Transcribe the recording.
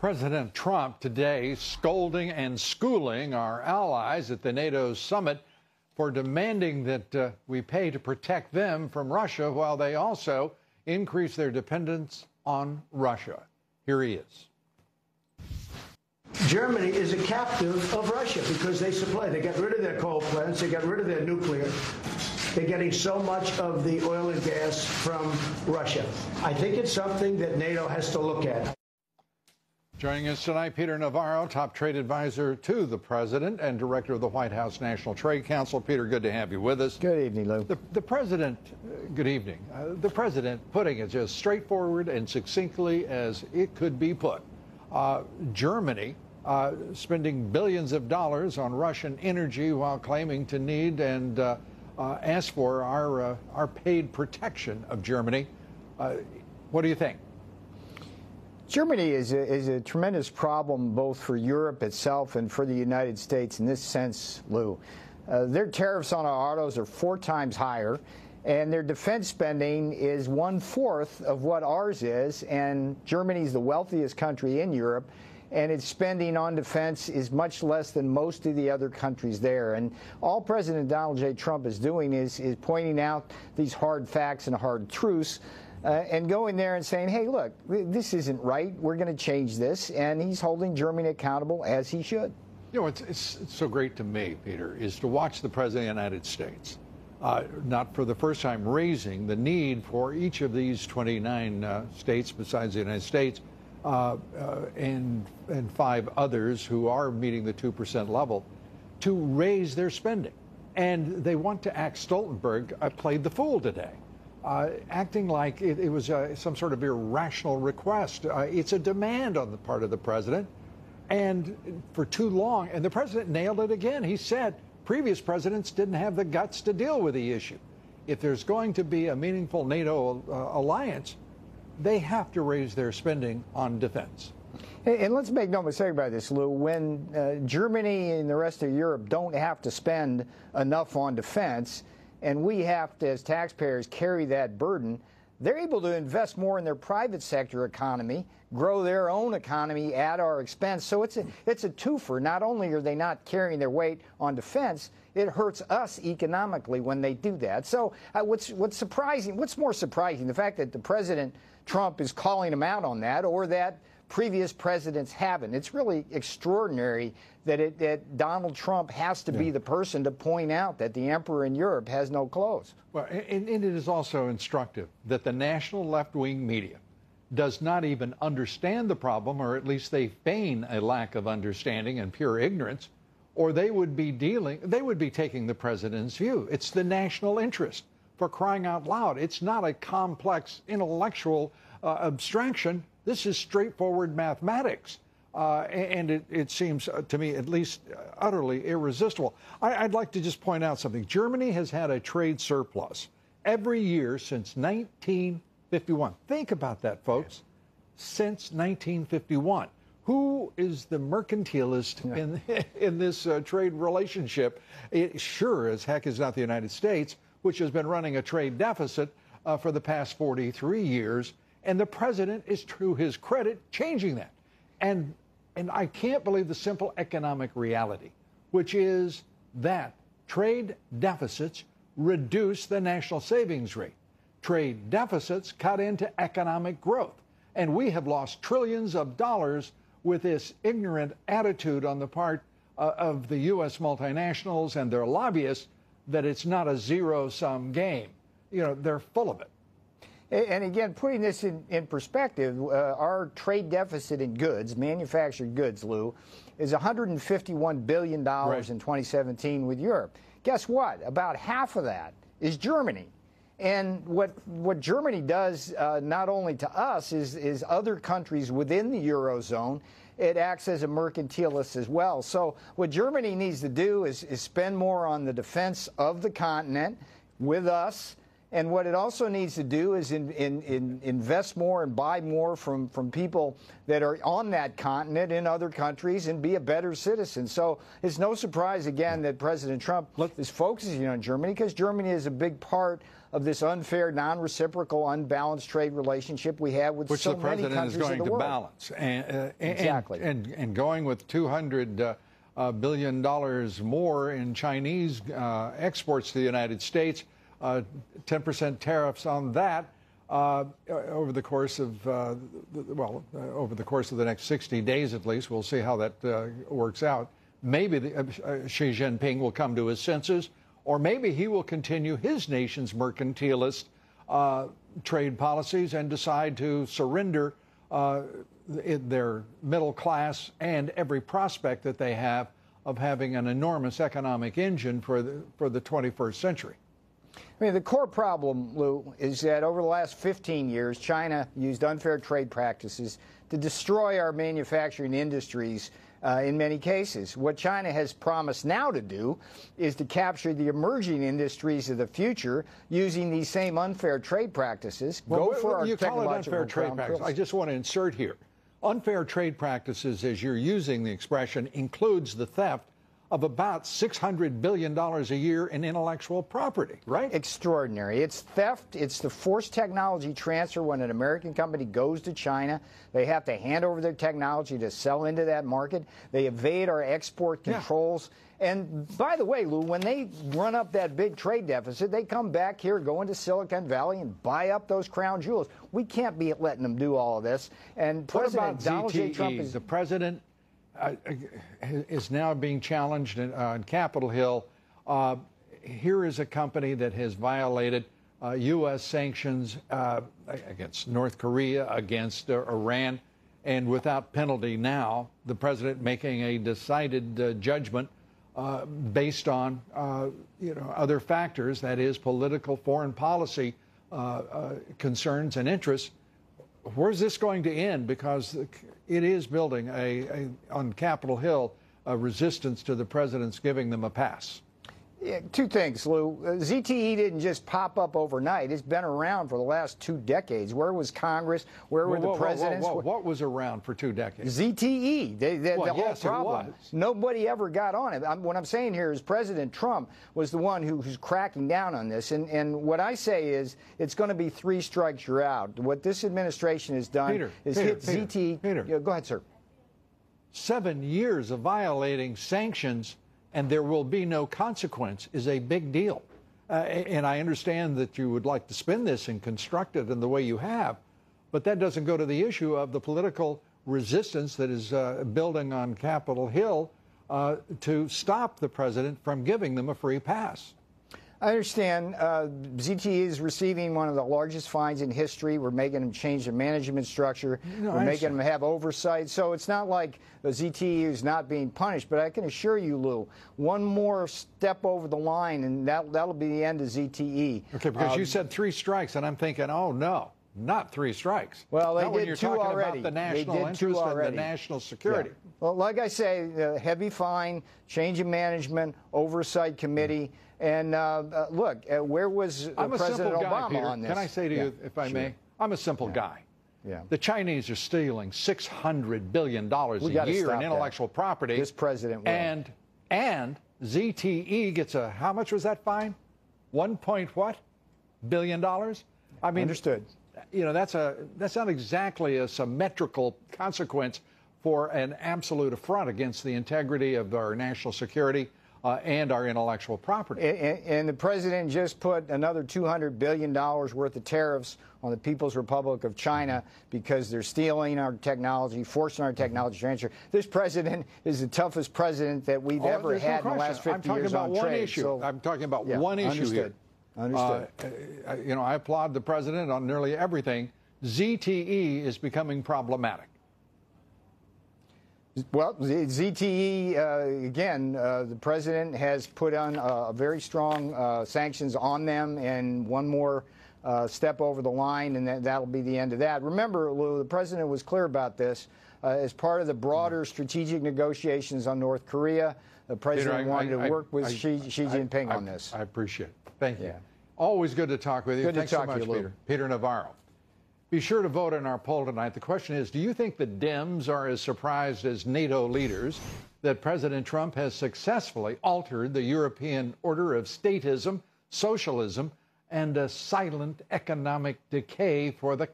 President Trump today scolding and schooling our allies at the NATO summit for demanding that we pay to protect them from Russia while they also increase their dependence on Russia. Here he is. Germany is a captive of Russia because they supply. They got rid of their coal plants. They got rid of their nuclear. They're getting so much of the oil and gas from Russia. I think it's something that NATO has to look at. Joining us tonight, Peter Navarro, top trade advisor to the president and director of the White House National Trade Council. Peter, good to have you with us. Good evening, Lou. The president, good evening. The president putting it just straightforward and succinctly as it could be put. Germany spending billions of dollars on Russian energy while claiming to need and ask for our paid protection of Germany. What do you think? Germany is a tremendous problem both for Europe itself and for the United States in this sense, Lou. Their tariffs on our autos are 4 times higher, and their defense spending is 1/4 of what ours is, and Germany's the wealthiest country in Europe, and its spending on defense is much less than most of the other countries there. And all President Donald J. Trump is doing is pointing out these hard facts and hard truths, and going there and saying, hey, look, this isn't right. We're going to change this. And he's holding Germany accountable, as he should. You know, it's so great to me, Peter, is to watch the President of the United States, not for the first time, raising the need for each of these 29 states besides the United States and 5 others who are meeting the 2% level to raise their spending. And they want to act, Stoltenberg played the fool today. Acting like it was some sort of irrational request. It's a demand on the part of the president, and for too long, and the president nailed it again. He said previous presidents didn't have the guts to deal with the issue. If there's going to be a meaningful NATO alliance, they have to raise their spending on defense. And let's make no mistake about this, Lou. When Germany and the rest of Europe don't have to spend enough on defense, and we have to, as taxpayers, carry that burden, they're able to invest more in their private sector economy, grow their own economy at our expense. So it's a twofer. Not only are they not carrying their weight on defense, it hurts us economically when they do that. So what's surprising, what's more surprising, the fact that the President Trump is calling him out on that, or that previous presidents haven't. It's really extraordinary that Donald Trump has to be the person to point out that the emperor in Europe has no clothes. Well, and it is also instructive that the national left-wing media does not even understand the problem, or at least they feign a lack of understanding and pure ignorance, or they would be taking the president's view. It's the national interest, for crying out loud. It's not a complex intellectual abstraction. This is straightforward mathematics, and it seems to me at least utterly irresistible. I'd like to just point out something. Germany has had a trade surplus every year since 1951. Think about that, folks. Since 1951. Who is the mercantilist in this trade relationship? It sure as heck is not the United States, which has been running a trade deficit for the past 43 years. And the president is, to his credit, changing that. And I can't believe the simple economic reality, which is that trade deficits reduce the national savings rate. Trade deficits cut into economic growth. And we have lost trillions of dollars with this ignorant attitude on the part of the U.S. multinationals and their lobbyists that it's not a zero-sum game. You know, they're full of it. And again, putting this in perspective, our trade deficit in goods, manufactured goods, Lou, is $151 billion in 2017 with Europe. Guess what? About half of that is Germany. And what Germany does, not only to us, is other countries within the Eurozone. It acts as a mercantilist as well. So what Germany needs to do is spend more on the defense of the continent with us, And what it also needs to do is invest more and buy more from people that are on that continent in other countries and be a better citizen. So it's no surprise, again, that President Trump is focusing on Germany, because Germany is a big part of this unfair, non-reciprocal, unbalanced trade relationship we have with so many countries of the world. Which the president is going to balance. Exactly. And going with $200 billion more in Chinese exports to the United States, 10% tariffs on that over the course of, over the course of the next 60 days at least. We'll see how that works out. Maybe Xi Jinping will come to his senses, or maybe he will continue his nation's mercantilist trade policies and decide to surrender their middle class and every prospect that they have of having an enormous economic engine for the 21st century. I mean, the core problem, Lou, is that over the last 15 years, China used unfair trade practices to destroy our manufacturing industries in many cases. What China has promised now to do is to capture the emerging industries of the future using these same unfair trade practices. Well, you call it unfair trade practices. I just want to insert here. Unfair trade practices, as you're using the expression, includes the theft of about $600 billion a year in intellectual property, right? Extraordinary. It's theft. It's the forced technology transfer. When an American company goes to China, they have to hand over their technology to sell into that market. They evade our export controls. Yeah. And by the way, Lou, when they run up that big trade deficit, they come back here, go into Silicon Valley and buy up those crown jewels. We can't be letting them do all of this. And President Donald J. Trump is... The president is now being challenged on Capitol Hill. Here is a company that has violated U.S. sanctions against North Korea, against Iran, and without penalty now, the president making a decided judgment based on other factors, that is political foreign policy concerns and interests. Where's this going to end? Because it is building on Capitol Hill a resistance to the president's giving them a pass. Yeah, two things, Lou. ZTE didn't just pop up overnight. It's been around for the last 2 decades. Where was Congress? Where were the presidents? What was around for 2 decades? ZTE. The whole yes, problem. Nobody ever got on it. What I'm saying here is President Trump was the one who's cracking down on this. And what I say is it's going to be 3 strikes, you're out. What this administration has done is hit ZTE. Peter. Go ahead, sir. 7 years of violating sanctions and there will be no consequence is a big deal. And I understand that you would like to spin this and construct it in the way you have, but that doesn't go to the issue of the political resistance that is building on Capitol Hill to stop the president from giving them a free pass. I understand ZTE is receiving one of the largest fines in history. We're making them change the management structure. We're making them have oversight. So it's not like the ZTE is not being punished. But I can assure you, Lou, one more step over the line, and that'll be the end of ZTE. Okay, because you said 3 strikes, and I'm thinking, oh, no, not 3 strikes. Well, they not did when you're 2 talking already. about the national interest and the national security. Yeah. Well, like I say, heavy fine, change of management, oversight committee. And look, where was President Obama Peter. on this? Can I say to you, if I may, I'm a simple guy. Yeah. The Chinese are stealing $600 billion a year in intellectual property. This president will. And ZTE gets a, how much was that fine? $1 billion? I mean, understood. You know, that's not exactly a symmetrical consequence for an absolute affront against the integrity of our national security and our intellectual property. And the president just put another $200 billion worth of tariffs on the People's Republic of China because they're stealing our technology, forcing our technology transfer. This president is the toughest president that we've ever had in the last 50 years on trade. I'm talking about one issue here. Understood. You know, I applaud the president on nearly everything. ZTE is becoming problematic. Well, ZTE, again, the president has put on very strong sanctions on them, and one more step over the line, and that'll be the end of that. Remember, Lou, the president was clear about this. As part of the broader strategic negotiations on North Korea, the president wanted to work with Xi Jinping on this. I appreciate it. Thank you. Always good to talk with you. Good to Thanks talk so to much, you, Lou. Peter. Peter Navarro. Be sure to vote in our poll tonight. The question is, do you think the Dems are as surprised as NATO leaders that President Trump has successfully altered the European order of statism, socialism, and a silent economic decay for the